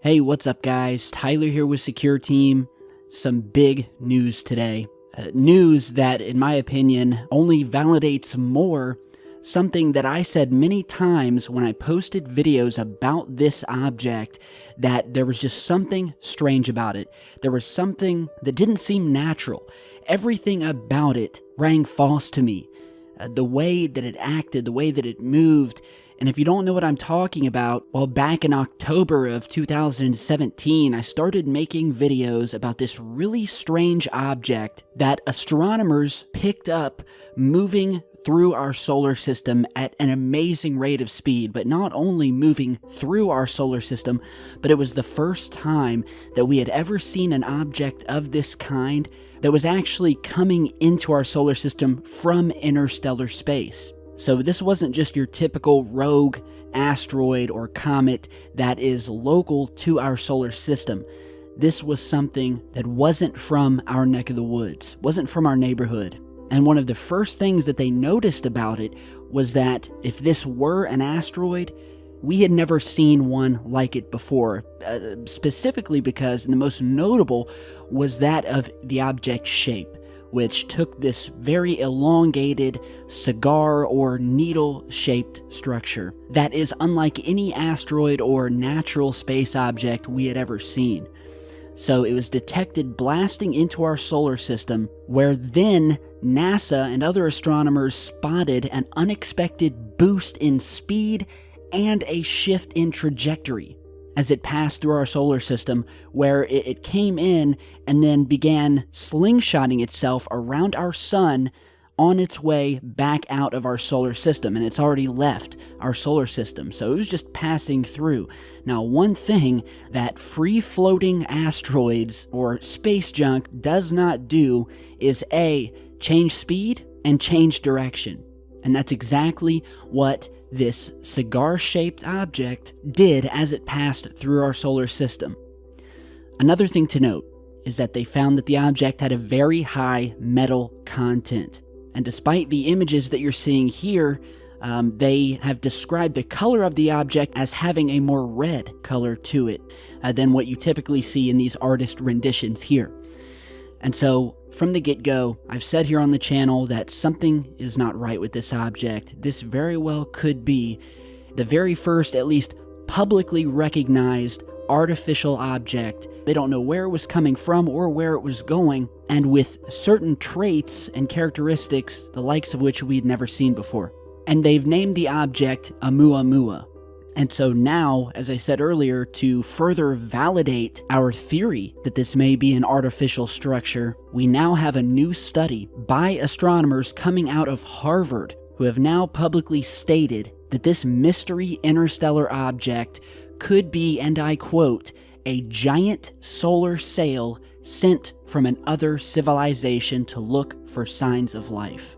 Hey, what's up guys? Tyler here with Secure Team. Some big news today. News that, in my opinion, only validates more something that I said many times when I posted videos about this object, that there was just something strange about it. There was something that didn't seem natural. Everything about it rang false to me. The way that it acted, the way that it moved. And if you don't know what I'm talking about, well, back in October of 2017, I started making videos about this really strange object that astronomers picked up moving through our solar system at an amazing rate of speed. But not only moving through our solar system, but it was the first time that we had ever seen an object of this kind that was actually coming into our solar system from interstellar space. So this wasn't just your typical rogue asteroid or comet that is local to our solar system. This was something that wasn't from our neck of the woods, wasn't from our neighborhood. And one of the first things that they noticed about it was that if this were an asteroid, we had never seen one like it before, specifically because the most notable was that of the object's shape, which took this very elongated cigar or needle-shaped structure that is unlike any asteroid or natural space object we had ever seen. So it was detected blasting into our solar system, where then NASA and other astronomers spotted an unexpected boost in speed and a shift in trajectory as it passed through our solar system, where it came in and then began slingshotting itself around our sun on its way back out of our solar system. And it's already left our solar system, so it was just passing through. Now, one thing that free-floating asteroids or space junk does not do is A, change speed and change direction. And that's exactly what this cigar-shaped object did as it passed through our solar system. Another thing to note is that they found that the object had a very high metal content. And despite the images that you're seeing here, they have described the color of the object as having a more red color to it than what you typically see in these artist renditions here. And so, from the get-go, I've said here on the channel that something is not right with this object. This very well could be the very first, at least publicly recognized, artificial object. They don't know where it was coming from or where it was going, and with certain traits and characteristics, the likes of which we'd never seen before. And they've named the object Oumuamua. And so now, as I said earlier, to further validate our theory that this may be an artificial structure, we now have a new study by astronomers coming out of Harvard who have now publicly stated that this mystery interstellar object could be, and I quote, a giant solar sail sent from an other civilization to look for signs of life.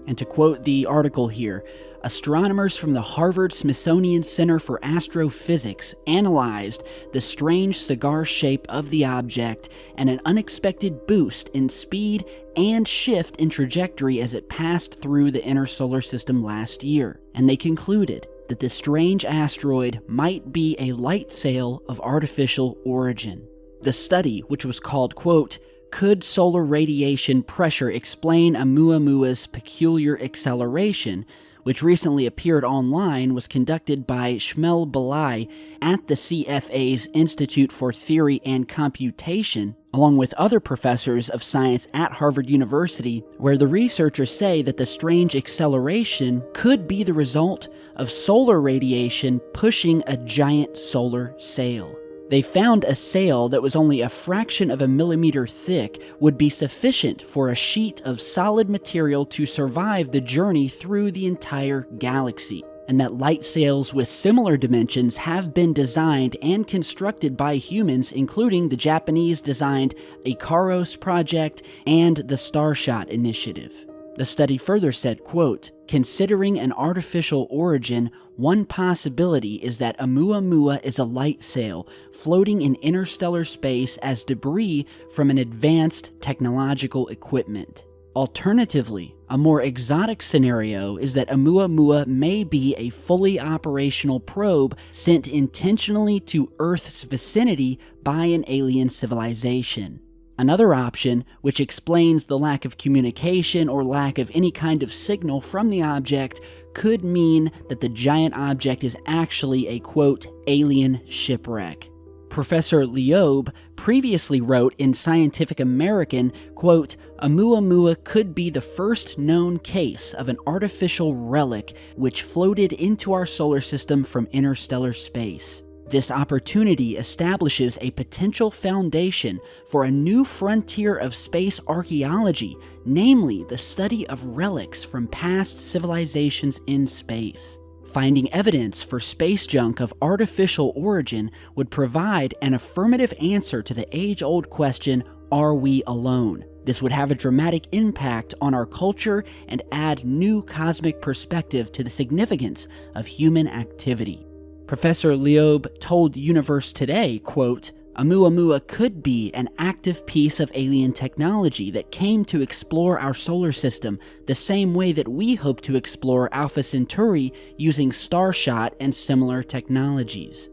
And to quote the article here, astronomers from the Harvard-Smithsonian Center for Astrophysics analyzed the strange cigar shape of the object and an unexpected boost in speed and shift in trajectory as it passed through the inner solar system last year. And they concluded that this strange asteroid might be a light sail of artificial origin. The study, which was called, quote, "Could solar radiation pressure explain Oumuamua's peculiar acceleration?" which recently appeared online, was conducted by Shmuel Belai at the CFA's Institute for Theory and Computation, along with other professors of science at Harvard University, where the researchers say that the strange acceleration could be the result of solar radiation pushing a giant solar sail. They found a sail that was only a fraction of a millimeter thick would be sufficient for a sheet of solid material to survive the journey through the entire galaxy, and that light sails with similar dimensions have been designed and constructed by humans, including the Japanese-designed Icaros project and the Starshot initiative. The study further said, quote, "Considering an artificial origin, one possibility is that Oumuamua is a light sail floating in interstellar space as debris from an advanced technological equipment. Alternatively, A more exotic scenario is that Oumuamua may be a fully operational probe sent intentionally to Earth's vicinity by an alien civilization. Another option, which explains the lack of communication or lack of any kind of signal from the object, could mean that the giant object is actually a, quote, alien shipwreck. Professor Liobe previously wrote in Scientific American, quote, Oumuamua could be the first known case of an artificial relic which floated into our solar system from interstellar space. This opportunity establishes a potential foundation for a new frontier of space archaeology, namely the study of relics from past civilizations in space. Finding evidence for space junk of artificial origin would provide an affirmative answer to the age-old question, are we alone? This would have a dramatic impact on our culture and add new cosmic perspective to the significance of human activity. Professor Liobe told Universe Today, quote, Oumuamua could be an active piece of alien technology that came to explore our solar system the same way that we hope to explore Alpha Centauri using Starshot and similar technologies.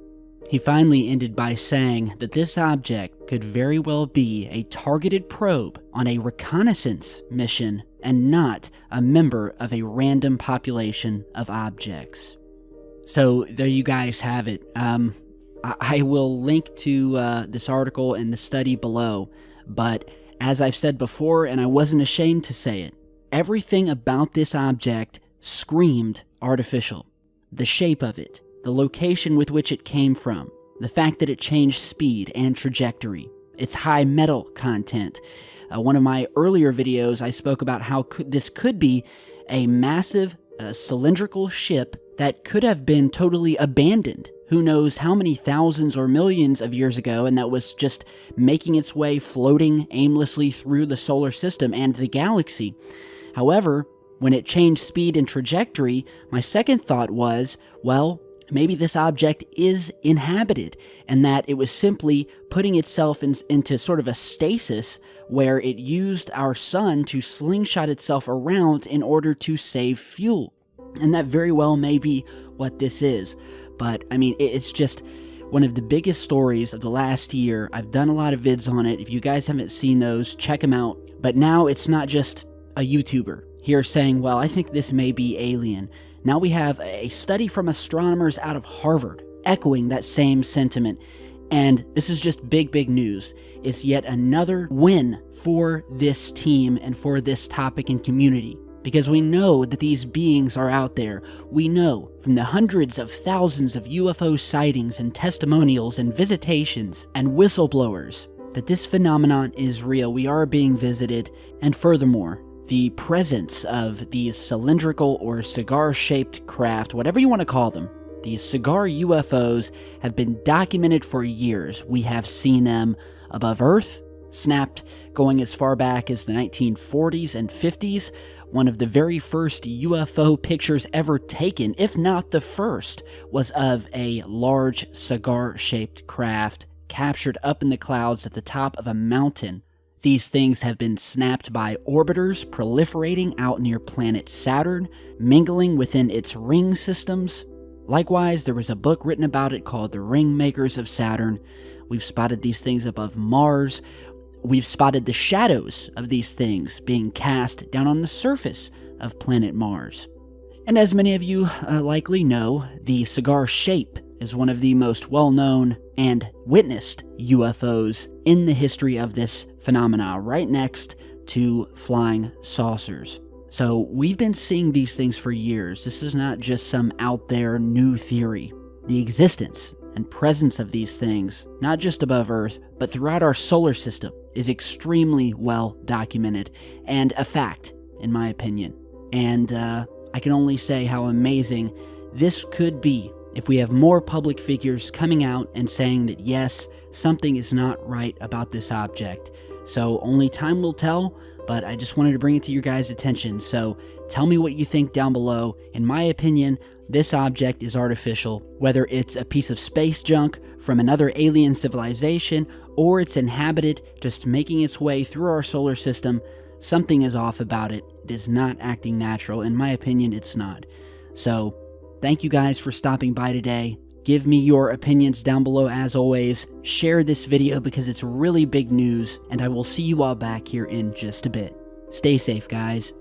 He finally ended by saying that this object could very well be a targeted probe on a reconnaissance mission and not a member of a random population of objects. So there you guys have it. I will link to this article and the study below, but as I've said before, and I wasn't ashamed to say it, everything about this object screamed artificial. The shape of it, the location with which it came from, the fact that it changed speed and trajectory, its high metal content. One of my earlier videos, I spoke about how this could be a massive cylindrical ship that could have been totally abandoned who knows how many thousands or millions of years ago, and that was just making its way floating aimlessly through the solar system and the galaxy. However, when it changed speed and trajectory, my second thought was, well, maybe this object is inhabited, and that it was simply putting itself into sort of a stasis where it used our sun to slingshot itself around in order to save fuel. And that very well may be what this is. But, I mean, it's just one of the biggest stories of the last year. I've done a lot of vids on it. If you guys haven't seen those, check them out. But now it's not just a YouTuber here saying, well, I think this may be alien. Now we have a study from astronomers out of Harvard echoing that same sentiment. And this is just big, big news. It's yet another win for this team and for this topic and community. Because we know that these beings are out there. We know from the hundreds of thousands of UFO sightings and testimonials and visitations and whistleblowers that this phenomenon is real. We are being visited. And furthermore, the presence of these cylindrical or cigar-shaped craft, whatever you want to call them, these cigar UFOs have been documented for years. We have seen them above Earth, snapped going as far back as the 1940s and 50s. One of the very first UFO pictures ever taken, if not the first, was of a large cigar-shaped craft captured up in the clouds at the top of a mountain. These things have been snapped by orbiters proliferating out near planet Saturn, mingling within its ring systems. Likewise, there was a book written about it called The Ring Makers of Saturn. We've spotted these things above Mars. We've spotted the shadows of these things being cast down on the surface of planet Mars. And as many of you likely know, the cigar shape is one of the most well-known and witnessed UFOs in the history of this phenomena, right next to flying saucers. So we've been seeing these things for years. This is not just some out there new theory. The existence and presence of these things, not just above Earth, but throughout our solar system, is extremely well documented and a fact, in my opinion. And I can only say how amazing this could be if we have more public figures coming out and saying that yes, something is not right about this object. So only time will tell, but I just wanted to bring it to your guys' attention. So tell me what you think down below. In my opinion, this object is artificial, whether it's a piece of space junk from another alien civilization or it's inhabited, just making its way through our solar system. Something is off about it. It is not acting natural. In my opinion, it's not. So, thank you guys for stopping by today. Give me your opinions down below as always. Share this video because it's really big news, and I will see you all back here in just a bit. Stay safe, guys.